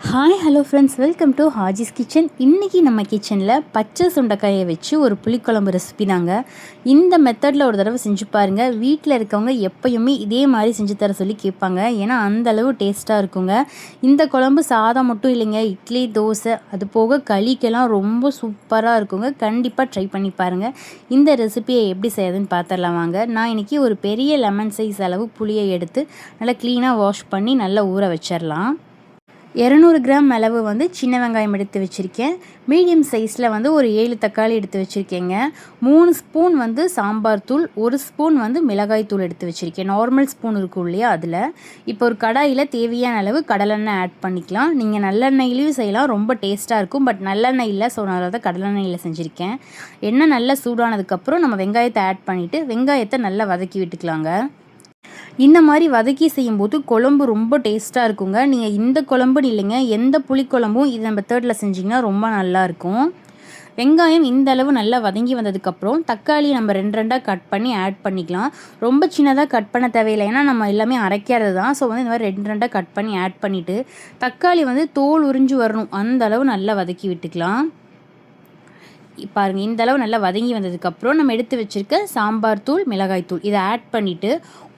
Hi hello friends, welcome to Haji's kitchen. இன்றைக்கி நம்ம கிச்சனில் பச்சை சுண்டைக்காயை வச்சு ஒரு புளிக்குழம்பு ரெசிபி தாங்க. இந்த மெத்தடில் ஒரு தடவை செஞ்சு பாருங்கள். வீட்டில் இருக்கவங்க எப்போயுமே இதே மாதிரி செஞ்சு தர சொல்லி கேட்பாங்க. ஏன்னா அந்தளவு டேஸ்ட்டாக இருக்குங்க. இந்த குழம்பு சாதம் மட்டும் இல்லைங்க, இட்லி தோசை அது போக களிக்கெல்லாம் ரொம்ப சூப்பராக இருக்குங்க. கண்டிப்பாக ட்ரை பண்ணி பாருங்கள். இந்த ரெசிபியை எப்படி செய்யுதுன்னு பார்த்துடலாம் வாங்க. நான் இன்றைக்கி ஒரு பெரிய லெமன் சைஸ் அளவு புளியை எடுத்து நல்லா க்ளீனாக வாஷ் பண்ணி நல்லா ஊற வச்சிடலாம். 200 கிராம் அளவு சின்ன வெங்காயம் எடுத்து வச்சுருக்கேன். மீடியம் சைஸில் ஒரு 7 தக்காளி எடுத்து வச்சுருக்கேங்க. 3 ஸ்பூன் சாம்பார் தூள், 1 ஸ்பூன் மிளகாய் தூள் எடுத்து வச்சுருக்கேன். நார்மல் ஸ்பூன் இருக்கும் இல்லையா, அதில் இப்போ ஒரு கடாயில் தேவையான அளவு கடலெண்ணெய் ஆட் பண்ணிக்கலாம். நீங்கள் நல்லெண்ணெயிலையும் செய்யலாம், ரொம்ப டேஸ்ட்டாக இருக்கும். பட் நல்லெண்ணெய் இல்லை, ஸோ நான் தான் கடலெண்ணெயில் செஞ்சுருக்கேன். எண்ணெய் நல்லா சூடானதுக்கப்புறம் நம்ம வெங்காயத்தை ஆட் பண்ணிவிட்டு வெங்காயத்தை நல்லா வதக்கி விட்டுக்கலாங்க. இந்த மாதிரி வதக்கி செய்யும்போது குழம்பு ரொம்ப டேஸ்ட்டாக இருக்குங்க. நீங்கள் இந்த குழம்புன்னு இல்லைங்க, எந்த புளிக்குழம்பும் இதை மெத்தடில் செஞ்சிங்கன்னா ரொம்ப நல்லாயிருக்கும். வெங்காயம் இந்த அளவு நல்லா வதங்கி வந்ததுக்கப்புறம் தக்காளி நம்ம 2 கட் பண்ணி ஆட் பண்ணிக்கலாம். ரொம்ப சின்னதாக கட் பண்ண தேவையில்லை, ஏன்னா நம்ம எல்லாமே அரைக்கிறது தான். ஸோ இந்த மாதிரி 2 கட் பண்ணி ஆட் பண்ணிவிட்டு தக்காளி தோல் உறிஞ்சு வரணும், அந்த அளவு நல்லா வதக்கி விட்டுக்கலாம். பாருங்கள், இந்த அளவு நல்லா வதங்கி வந்ததுக்கப்புறம் நம்ம எடுத்து வச்சுருக்க சாம்பார் தூள், மிளகாய் தூள் இதை ஆட் பண்ணிவிட்டு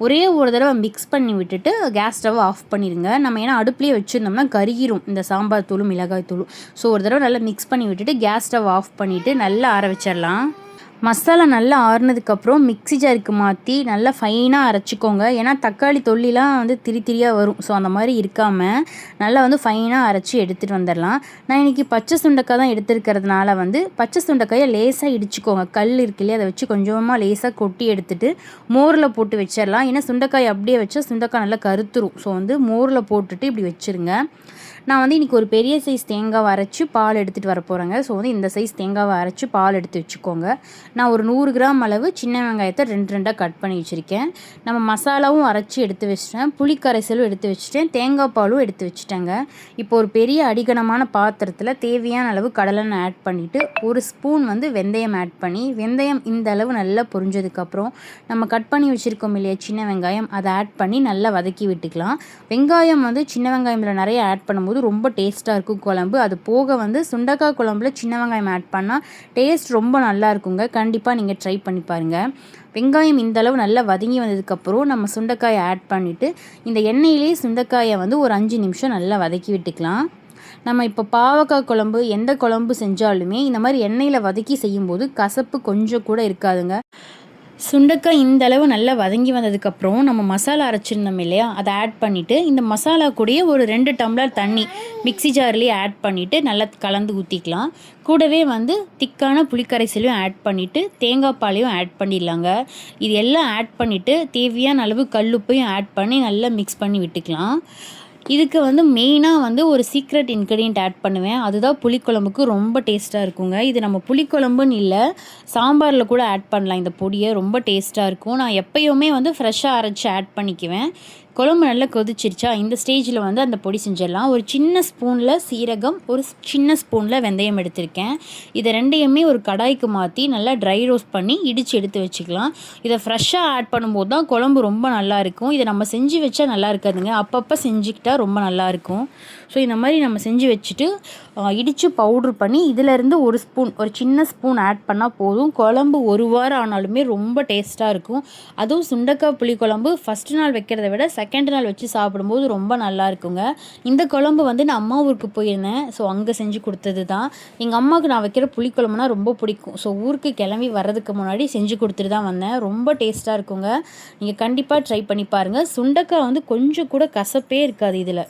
ஒரே ஒரு தடவை மிக்ஸ் பண்ணி விட்டுட்டு கேஸ் ஸ்டவ் ஆஃப் பண்ணிடுங்க. நம்ம ஏன்னா அடுப்புலேயே வச்சுருந்தோம்னா கருகிரும் இந்த சாம்பார் தூளும் மிளகாய் தூளும். ஸோ ஒரு தடவை நல்லா மிக்ஸ் பண்ணி விட்டுட்டு கேஸ் ஸ்டவ் ஆஃப் பண்ணிவிட்டு நல்லா ஆற வச்சிடலாம். மசாலா நல்லா ஆறுனதுக்கப்புறம் மிக்ஸி ஜாருக்கு மாற்றி நல்லா ஃபைனாக அரைச்சிக்கோங்க. ஏன்னா தக்காளி தொல்லிலாம் திரியாக வரும். ஸோ அந்த மாதிரி இருக்காமல் நல்லா ஃபைனாக அரைச்சி எடுத்துகிட்டு வந்துடலாம். நான் இன்றைக்கி பச்சை சுண்டைக்காய் தான் எடுத்துருக்கிறதுனால பச்சை சுண்டைக்காயை லேசாக இடிச்சிக்கோங்க. கல் இருக்கு இல்லையா, அதை வச்சு கொஞ்சமாக லேசாக கொட்டி எடுத்துகிட்டு மோரில் போட்டு வச்சிடலாம். ஏன்னா சுண்டைக்காய் அப்படியே வச்சா சுண்டைக்காய் நல்லா கருத்துரும். ஸோ மோரில் போட்டுட்டு இப்படி வச்சுருங்க. நான் இன்றைக்கி ஒரு பெரிய சைஸ் தேங்காவை அரைச்சி பால் எடுத்துகிட்டு வர போகிறேங்க. ஸோ இந்த சைஸ் தேங்காவை அரைச்சி பால் எடுத்து வச்சுக்கோங்க. நான் ஒரு 100 கிராம் அளவு சின்ன வெங்காயத்தை 2 கட் பண்ணி வச்சுருக்கேன். நம்ம மசாலாவும் அரைச்சி எடுத்து வச்சிட்டேன், புளிக்கரைசலும் எடுத்து வச்சுட்டேன், தேங்காய் பாலும் எடுத்து வச்சுட்டேங்க. இப்போ ஒரு பெரிய அடிகனமான பாத்திரத்தில் தேவையான அளவு கடலெண்ணெய் ஆட் பண்ணிவிட்டு 1 ஸ்பூன் வெந்தயம் ஆட் பண்ணி, வெந்தயம் இந்த அளவு நல்லா பொரிஞ்சதுக்கப்புறம் நம்ம கட் பண்ணி வச்சுருக்கோம் இல்லையா சின்ன வெங்காயம், அதை ஆட் பண்ணி நல்லா வதக்கி விட்டுக்கலாம். வெங்காயம் சின்ன வெங்காயத்தில் நிறைய ஆட் பண்ணும்போது ரொம்ப டேஸ்ட்டாக இருக்கும் குழம்பு. அது போக சுண்டைக்காய் குழம்புல சின்ன வெங்காயம் ஆட் பண்ணால் டேஸ்ட் ரொம்ப நல்லா இருக்குங்க. கண்டிப்பாக நீங்கள் ட்ரை பண்ணி பாருங்கள். வெங்காயம் இந்த அளவு நல்லா வதங்கி வந்ததுக்கப்புறம் நம்ம சுண்டைக்காயை ஆட் பண்ணிவிட்டு இந்த எண்ணெயிலே சுண்டைக்காயை ஒரு 5 நிமிஷம் நல்லா வதக்கி விட்டுக்கலாம். நம்ம இப்போ பாவக்காய் குழம்பு எந்த குழம்பு செஞ்சாலுமே இந்த மாதிரி எண்ணெயில் வதக்கி செய்யும்போது கசப்பு கொஞ்சம் கூட இருக்காதுங்க. சுண்டைக்காய் இந்த அளவு நல்லா வதங்கி வந்ததுக்கப்புறம் நம்ம மசாலா அரைச்சிருந்தோம் இல்லையா, அதை ஆட் பண்ணிவிட்டு இந்த மசாலா கூடயே ஒரு 2 டம்ளர் தண்ணி மிக்ஸி ஜார்லேயே ஆட் பண்ணிவிட்டு நல்லா கலந்து ஊற்றிக்கலாம். கூடவே திக்கான புளிக்கரைசலையும் ஆட் பண்ணிவிட்டு தேங்காய் பாலையும் ஆட் பண்ணிடலாங்க. இது எல்லாம் ஆட் பண்ணிவிட்டு தேவையான அளவு கல்லுப்பையும் ஆட் பண்ணி நல்லா மிக்ஸ் பண்ணி விட்டுக்கலாம். இதுக்கு மெயினாக ஒரு சீக்ரெட் இன்க்ரீடியன்ட் ஆட் பண்ணுவேன். அதுதான் புளிக்குழம்புக்கு ரொம்ப டேஸ்ட்டாக இருக்குங்க. இது நம்ம புளிக்குழம்புன்னு இல்லை, சாம்பாரில் கூட ஆட் பண்ணலாம். இந்த பொடியை ரொம்ப டேஸ்ட்டாக இருக்கும். நான் எப்போயுமே ஃப்ரெஷ்ஷாக அரைச்சி ஆட் பண்ணிக்குவேன். குழம்பு நல்லா கொதிச்சிருச்சா, இந்த ஸ்டேஜில் அந்த பொடி செஞ்சிடலாம். ஒரு சின்ன ஸ்பூனில் சீரகம், ஒரு சின்ன ஸ்பூனில் வெந்தயம் எடுத்திருக்கேன். இதை ரெண்டையுமே ஒரு கடாய்க்கு மாற்றி நல்லா ட்ரை ரோஸ்ட் பண்ணி இடித்து எடுத்து வச்சுக்கலாம். இதை ஃப்ரெஷ்ஷாக ஆட் பண்ணும்போது தான் குழம்பு ரொம்ப நல்லாயிருக்கும். இதை நம்ம செஞ்சு வச்சா நல்லா இருக்காதுங்க, அப்பப்போ செஞ்சுக்கிட்டால் ரொம்ப நல்லாயிருக்கும். ஸோ இந்த மாதிரி நம்ம செஞ்சு வச்சுட்டு இடித்து பவுட்ரு பண்ணி இதிலேருந்து ஒரு ஸ்பூன், ஒரு சின்ன ஸ்பூன் ஆட் பண்ணால் போதும். குழம்பு 1 வாரம் ஆனாலுமே ரொம்ப டேஸ்ட்டாக இருக்கும். அதுவும் சுண்டைக்காய் புளிக்குழம்பு ஃபஸ்ட்டு நாள் வைக்கிறத விட செகண்ட் நாள் வச்சு சாப்பிடும்போது ரொம்ப நல்லா இருக்குங்க. இந்த குழம்பு நான் அம்மா ஊருக்கு போயிருந்தேன். ஸோ அங்கே செஞ்சு கொடுத்தது தான். எங்கள் அம்மாவுக்கு நான் வைக்கிற புளிக்குழம்புனா ரொம்ப பிடிக்கும். ஸோ ஊருக்கு கிளம்பி வர்றதுக்கு முன்னாடி செஞ்சு கொடுத்துட்டு தான் வந்தேன். ரொம்ப டேஸ்ட்டாக இருக்குங்க. நீங்கள் கண்டிப்பாக ட்ரை பண்ணி பாருங்கள். சுண்டைக்காய் கொஞ்சம் கூட கசப்பே இருக்காது. இதில்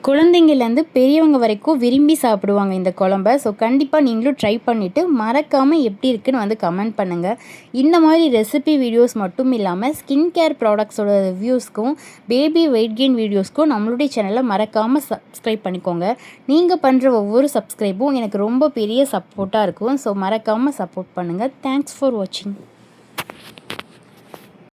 குழந்தைங்கள்லேருந்து பெரியவங்க வரைக்கும் விரும்பி சாப்பிடுவாங்க இந்த குழம்ப. ஸோ கண்டிப்பாக நீங்களும் ட்ரை பண்ணிவிட்டு மறக்காமல் எப்படி இருக்குன்னு கமெண்ட் பண்ணுங்கள். இந்த மாதிரி ரெசிபி வீடியோஸ் மட்டும் இல்லாமல் ஸ்கின் கேர் ப்ராடக்ட்ஸோட ரிவ்யூஸ்க்கும் பேபி வெயிட் கெயின் வீடியோஸ்க்கும் நம்மளுடைய சேனலை மறக்காமல் சப்ஸ்கிரைப் பண்ணிக்கோங்க. நீங்கள் பண்ணுற ஒவ்வொரு சப்ஸ்கிரைபும் எனக்கு ரொம்ப பெரிய சப்போர்ட்டாக இருக்கும். ஸோ மறக்காமல் சப்போர்ட் பண்ணுங்கள். தேங்க்ஸ் ஃபார் வாட்சிங்.